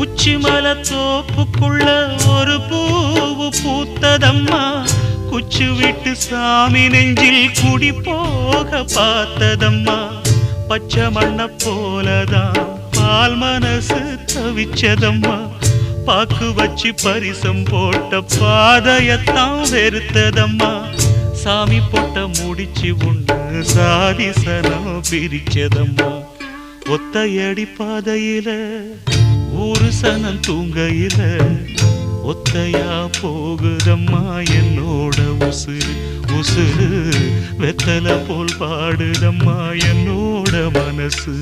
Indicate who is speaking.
Speaker 1: உச்சிமல தோப்புக்குள்ள ஒரு பூவு பூத்ததம்மா, குச்சி விட்டு சாமி நெஞ்சில் குடி போக பார்த்ததம்மா. பச்சை மண்ண போலதான் பால் மனசு தவிச்சதம்மா, பாக்கு வச்சு பரிசம் போட்ட பாதையத்தான் வெறுத்ததம்மா. சாமி போட்ட முடிச்சு உண்டு சாதி சனம் பிரிச்சதம்மா. ஒத்தையடி பாதையில ஊரு சனம் தூங்கையில ஒத்தையா போகுதம்மா என்னோட உசுறு. உசுறு வெத்தல போல் பாடுதம்மா என்னோட மனசு.